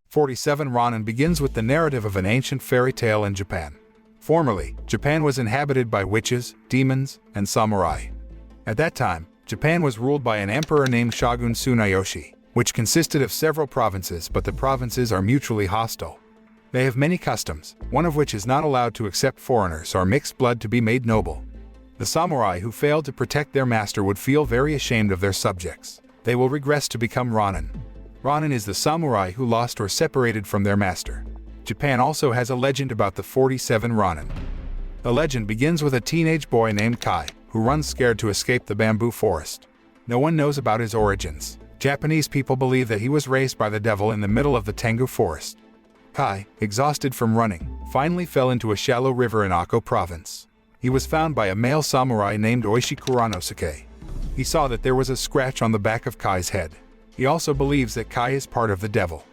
47 Ronin begins with the narrative of an ancient fairy tale in Japan. Formerly, Japan was inhabited by witches, demons, and samurai. At that time, Japan was ruled by an emperor named Shogun Tsunayoshi, which consisted of several provinces, but the provinces are mutually hostile. They have many customs, one of which is not allowed to accept foreigners or mixed blood to be made noble. The samurai who failed to protect their master would feel very ashamed of their subjects. They will regress to become Ronin. Ronin is the samurai who lost or separated from their master. Japan also has a legend about the 47 Ronin. The legend begins with a teenage boy named Kai, who runs scared to escape the bamboo forest. No one knows about his origins. Japanese people believe that he was raised by the devil in the middle of the Tengu forest. Kai, exhausted from running, finally fell into a shallow river in Ako province. He was found by a male samurai named Oishi Kuranosuke. He saw that there was a scratch on the back of Kai's head. He also believes that Kai is part of the devil.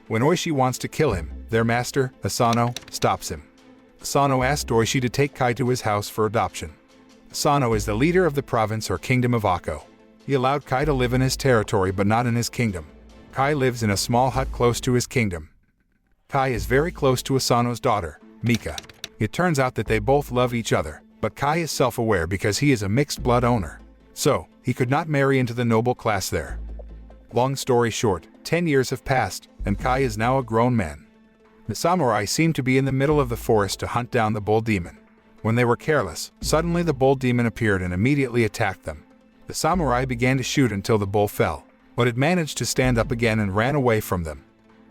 When Oishi wants to kill him, their master, Asano, stops him. Asano asked Oishi to take Kai to his house for adoption. Asano is the leader of the province or kingdom of Ako. He allowed Kai to live in his territory but not in his kingdom. Kai lives in a small hut close to his kingdom. Kai is very close to Asano's daughter, Mika. It turns out that they both love each other, but Kai is self-aware because he is a mixed blood owner. So, he could not marry into the noble class there. Long story short, 10 years have passed, and Kai is now a grown man. The samurai seemed to be in the middle of the forest to hunt down the bull demon. When they were careless, suddenly the bull demon appeared and immediately attacked them. The samurai began to shoot until the bull fell, but it managed to stand up again and ran away from them.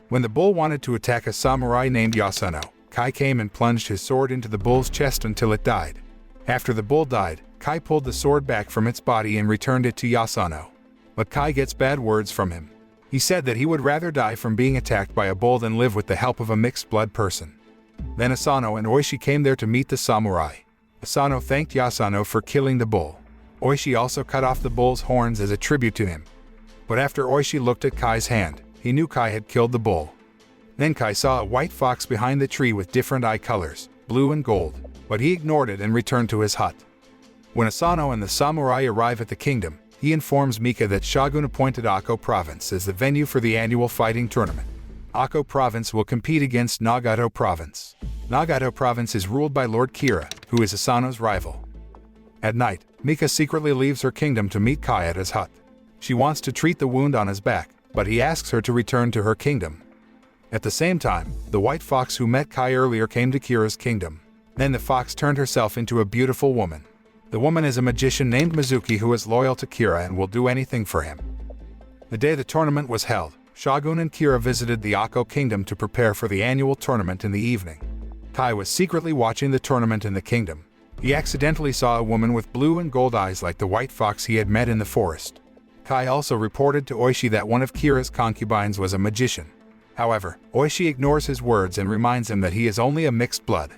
When the bull wanted to attack a samurai named Asano, Kai came and plunged his sword into the bull's chest until it died. After the bull died, Kai pulled the sword back from its body and returned it to Asano. But Kai gets bad words from him. He said that he would rather die from being attacked by a bull than live with the help of a mixed blood person. Then Asano and Oishi came there to meet the samurai. Asano thanked Asano for killing the bull. Oishi also cut off the bull's horns as a tribute to him. But after Oishi looked at Kai's hand, he knew Kai had killed the bull. Then Kai saw a white fox behind the tree with different eye colors, blue and gold, but he ignored it and returned to his hut. When Asano and the samurai arrive at the kingdom, he informs Mika that Shogun appointed Ako province as the venue for the annual fighting tournament. Ako province will compete against Nagato province. Nagato province is ruled by Lord Kira, who is Asano's rival. At night, Mika secretly leaves her kingdom to meet Kai at his hut. She wants to treat the wound on his back, but he asks her to return to her kingdom. At the same time, the white fox who met Kai earlier came to Kira's kingdom. Then the fox turned herself into a beautiful woman. The woman is a magician named Mizuki who is loyal to Kira and will do anything for him. The day the tournament was held, Shogun and Kira visited the Ako kingdom to prepare for the annual tournament in the evening. Kai was secretly watching the tournament in the kingdom. He accidentally saw a woman with blue and gold eyes like the white fox he had met in the forest. Kai also reported to Oishi that one of Kira's concubines was a magician. However, Oishi ignores his words and reminds him that he is only a mixed blood.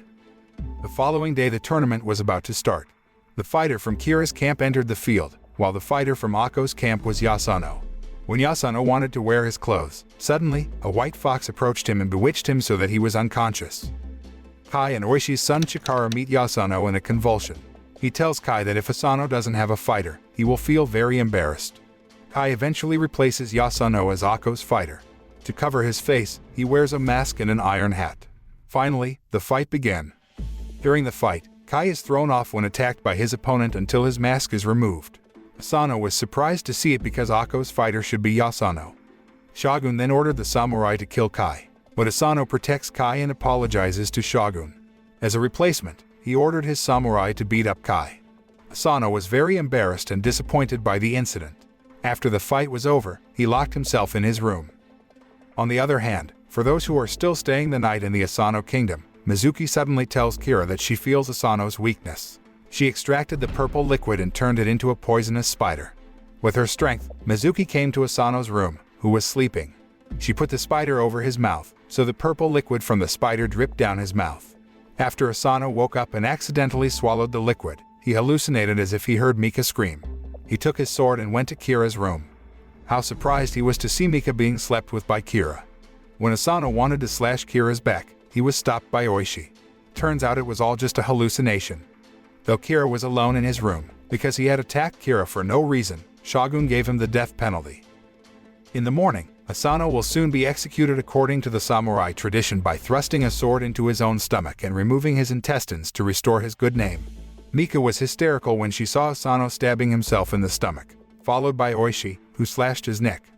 The following day the tournament was about to start. The fighter from Kira's camp entered the field, while the fighter from Ako's camp was Asano. When Asano wanted to wear his clothes, suddenly, a white fox approached him and bewitched him so that he was unconscious. Kai and Oishi's son Chikara meet Asano in a convulsion. He tells Kai that if Asano doesn't have a fighter, he will feel very embarrassed. Kai eventually replaces Asano as Ako's fighter. To cover his face, he wears a mask and an iron hat. Finally, the fight began. During the fight, Kai is thrown off when attacked by his opponent until his mask is removed. Asano was surprised to see it because Ako's fighter should be Asano. Shogun then ordered the samurai to kill Kai, but Asano protects Kai and apologizes to Shogun. As a replacement, he ordered his samurai to beat up Kai. Asano was very embarrassed and disappointed by the incident. After the fight was over, he locked himself in his room. On the other hand, for those who are still staying the night in the Asano kingdom, Mizuki suddenly tells Kira that she feels Asano's weakness. She extracted the purple liquid and turned it into a poisonous spider. With her strength, Mizuki came to Asano's room, who was sleeping. She put the spider over his mouth, so the purple liquid from the spider dripped down his mouth. After Asano woke up and accidentally swallowed the liquid, he hallucinated as if he heard Mika scream. He took his sword and went to Kira's room. How surprised he was to see Mika being slept with by Kira. When Asano wanted to slash Kira's back, he was stopped by Oishi. Turns out it was all just a hallucination. Though Kira was alone in his room, because he had attacked Kira for no reason, Shogun gave him the death penalty. In the morning, Asano will soon be executed according to the samurai tradition by thrusting a sword into his own stomach and removing his intestines to restore his good name. Mika was hysterical when she saw Asano stabbing himself in the stomach, followed by Oishi, who slashed his neck.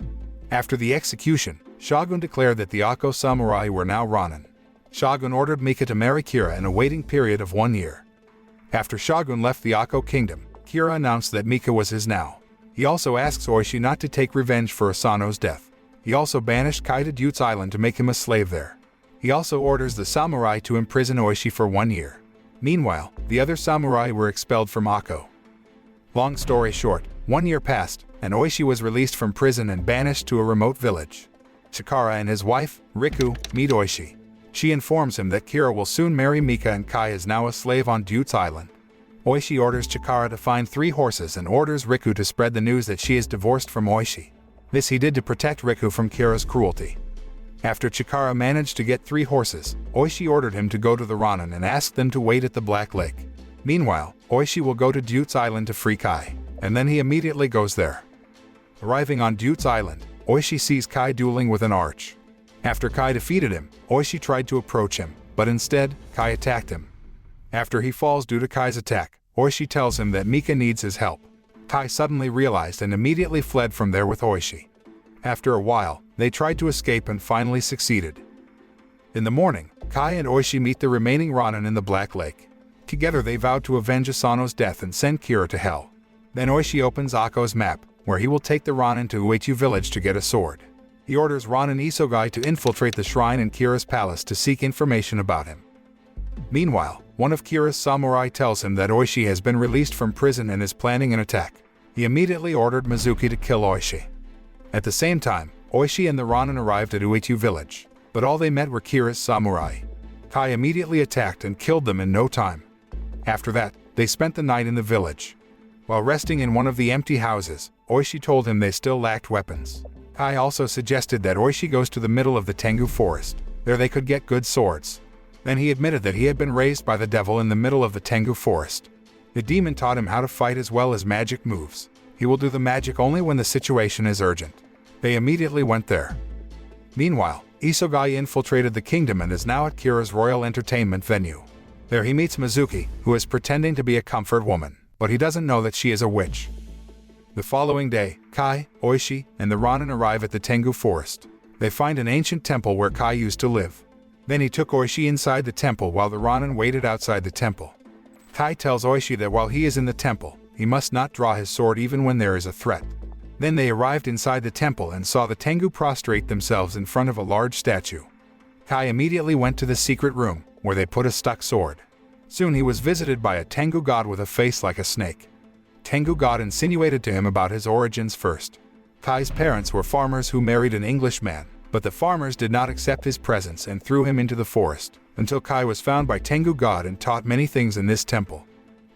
After the execution, Shogun declared that the Ako samurai were now Ronin. Shogun ordered Mika to marry Kira in a waiting period of 1 year. After Shogun left the Ako kingdom, Kira announced that Mika was his now. He also asks Oishi not to take revenge for Asano's death. He also banished Kai to Dute's Island to make him a slave there. He also orders the samurai to imprison Oishi for 1 year. Meanwhile, the other samurai were expelled from Ako. Long story short, 1 year passed, and Oishi was released from prison and banished to a remote village. Chikara and his wife, Riku, meet Oishi. She informs him that Kira will soon marry Mika and Kai is now a slave on Dute's Island. Oishi orders Chikara to find 3 horses and orders Riku to spread the news that she is divorced from Oishi. This he did to protect Riku from Kira's cruelty. After Chikara managed to get 3 horses, Oishi ordered him to go to the Ronin and asked them to wait at the Black Lake. Meanwhile, Oishi will go to Dute's Island to free Kai, and then he immediately goes there. Arriving on Dute's Island, Oishi sees Kai dueling with an arch. After Kai defeated him, Oishi tried to approach him, but instead, Kai attacked him. After he falls due to Kai's attack, Oishi tells him that Mika needs his help. Kai suddenly realized and immediately fled from there with Oishi. After a while, they tried to escape and finally succeeded. In the morning, Kai and Oishi meet the remaining Ronin in the Black Lake. Together they vow to avenge Asano's death and send Kira to hell. Then Oishi opens Ako's map, where he will take the Ronin to Uechi village to get a sword. He orders Ronin Isogai to infiltrate the shrine in Kira's palace to seek information about him. Meanwhile, one of Kira's samurai tells him that Oishi has been released from prison and is planning an attack. He immediately ordered Mizuki to kill Oishi. At the same time, Oishi and the Ronin arrived at Uechi village, but all they met were Kira's samurai. Kai immediately attacked and killed them in no time. After that, they spent the night in the village. While resting in one of the empty houses, Oishi told him they still lacked weapons. Kai also suggested that Oishi goes to the middle of the Tengu forest. There they could get good swords. Then he admitted that he had been raised by the devil in the middle of the Tengu forest. The demon taught him how to fight as well as magic moves. He will do the magic only when the situation is urgent. They immediately went there. Meanwhile, Isogai infiltrated the kingdom and is now at Kira's royal entertainment venue. There he meets Mizuki, who is pretending to be a comfort woman, but he doesn't know that she is a witch. The following day, Kai, Oishi, and the Ronin arrive at the Tengu forest. They find an ancient temple where Kai used to live. Then he took Oishi inside the temple while the Ronin waited outside the temple. Kai tells Oishi that while he is in the temple, he must not draw his sword even when there is a threat. Then they arrived inside the temple and saw the Tengu prostrate themselves in front of a large statue. Kai immediately went to the secret room, where they put a stuck sword. Soon he was visited by a Tengu god with a face like a snake. Tengu god insinuated to him about his origins first. Kai's parents were farmers who married an English man, but the farmers did not accept his presence and threw him into the forest, until Kai was found by Tengu god and taught many things in this temple.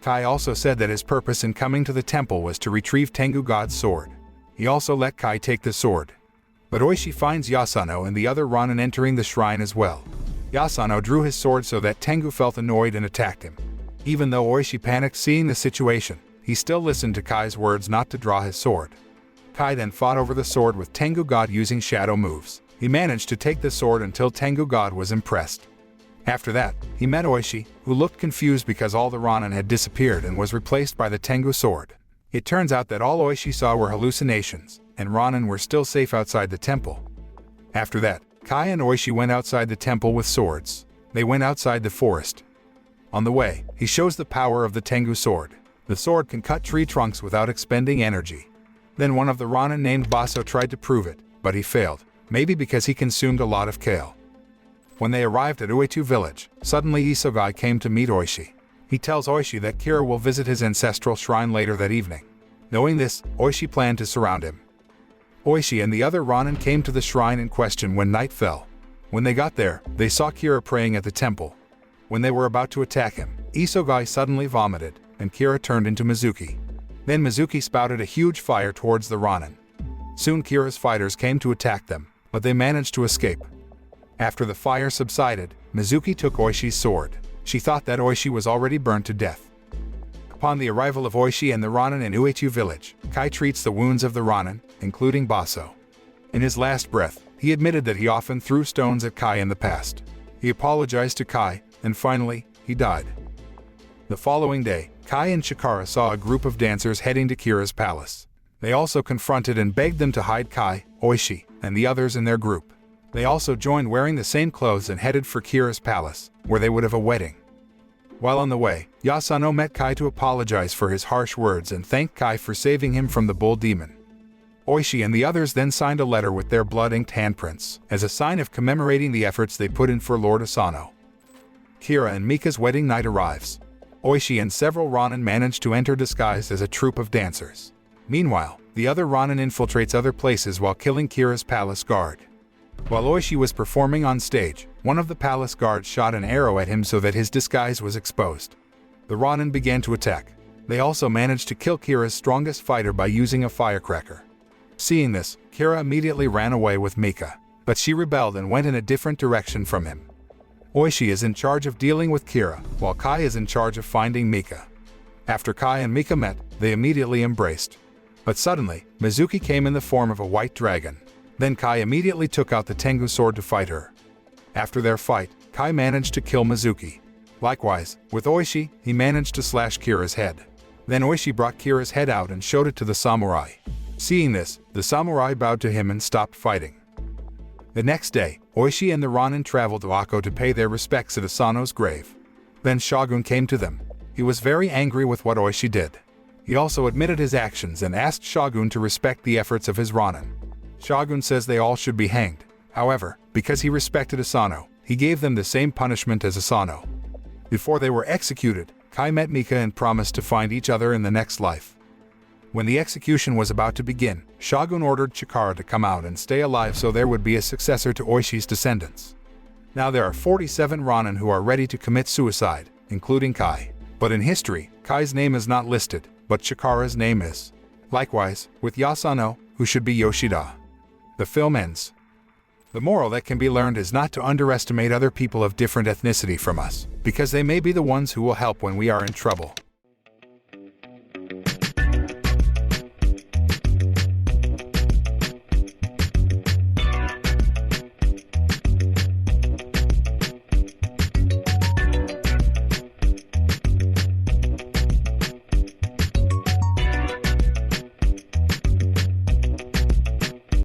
Kai also said that his purpose in coming to the temple was to retrieve Tengu god's sword. He also let Kai take the sword. But Oishi finds Yasano and the other Ronin entering the shrine as well. Yasano drew his sword so that Tengu felt annoyed and attacked him. Even though Oishi panicked seeing the situation, he still listened to Kai's words not to draw his sword. Kai then fought over the sword with Tengu god using shadow moves. He managed to take the sword until Tengu god was impressed. After that, he met Oishi, who looked confused because all the Ronin had disappeared and was replaced by the Tengu sword. It turns out that all Oishi saw were hallucinations, and Ronin were still safe outside the temple. After that, Kai and Oishi went outside the temple with swords. They went outside the forest. On the way, he shows the power of the Tengu sword. The sword can cut tree trunks without expending energy. Then one of the Ronin named Basso tried to prove it, but he failed, maybe because he consumed a lot of kale. When they arrived at Uechi village, suddenly Isogai came to meet Oishi. He tells Oishi that Kira will visit his ancestral shrine later that evening. Knowing this, Oishi planned to surround him. Oishi and the other Ronin came to the shrine in question when night fell. When they got there, they saw Kira praying at the temple. When they were about to attack him, Isogai suddenly vomited, and Kira turned into Mizuki. Then Mizuki spouted a huge fire towards the Ronin. Soon Kira's fighters came to attack them, but they managed to escape. After the fire subsided, Mizuki took Oishi's sword. She thought that Oishi was already burned to death. Upon the arrival of Oishi and the Ronin in Uechi village, Kai treats the wounds of the Ronin, including Basso. In his last breath, he admitted that he often threw stones at Kai in the past. He apologized to Kai, and finally, he died. The following day, Kai and Chikara saw a group of dancers heading to Kira's palace. They also confronted and begged them to hide Kai, Oishi, and the others in their group. They also joined wearing the same clothes and headed for Kira's palace, where they would have a wedding. While on the way, Asano met Kai to apologize for his harsh words and thanked Kai for saving him from the bull demon. Oishi and the others then signed a letter with their blood-inked handprints, as a sign of commemorating the efforts they put in for Lord Asano. Kira and Mika's wedding night arrives. Oishi and several Ronin manage to enter disguised as a troupe of dancers. Meanwhile, the other Ronin infiltrates other places while killing Kira's palace guard. While Oishi was performing on stage, one of the palace guards shot an arrow at him so that his disguise was exposed. The Ronin began to attack. They also managed to kill Kira's strongest fighter by using a firecracker. Seeing this, Kira immediately ran away with Mika, but she rebelled and went in a different direction from him. Oishi is in charge of dealing with Kira, while Kai is in charge of finding Mika. After Kai and Mika met, they immediately embraced. But suddenly, Mizuki came in the form of a white dragon. Then Kai immediately took out the Tengu sword to fight her. After their fight, Kai managed to kill Mizuki. Likewise, with Oishi, he managed to slash Kira's head. Then Oishi brought Kira's head out and showed it to the samurai. Seeing this, the samurai bowed to him and stopped fighting. The next day, Oishi and the Ronin traveled to Ako to pay their respects at Asano's grave. Then Shogun came to them. He was very angry with what Oishi did. He also admitted his actions and asked Shogun to respect the efforts of his Ronin. Shogun says they all should be hanged. However, because he respected Asano, he gave them the same punishment as Asano. Before they were executed, Kai met Mika and promised to find each other in the next life. When the execution was about to begin, Shogun ordered Chikara to come out and stay alive so there would be a successor to Oishi's descendants. Now there are 47 Ronin who are ready to commit suicide, including Kai. But in history, Kai's name is not listed, but Chikara's name is. Likewise, with Asano, who should be Yoshida. The film ends. The moral that can be learned is not to underestimate other people of different ethnicity from us, because they may be the ones who will help when we are in trouble.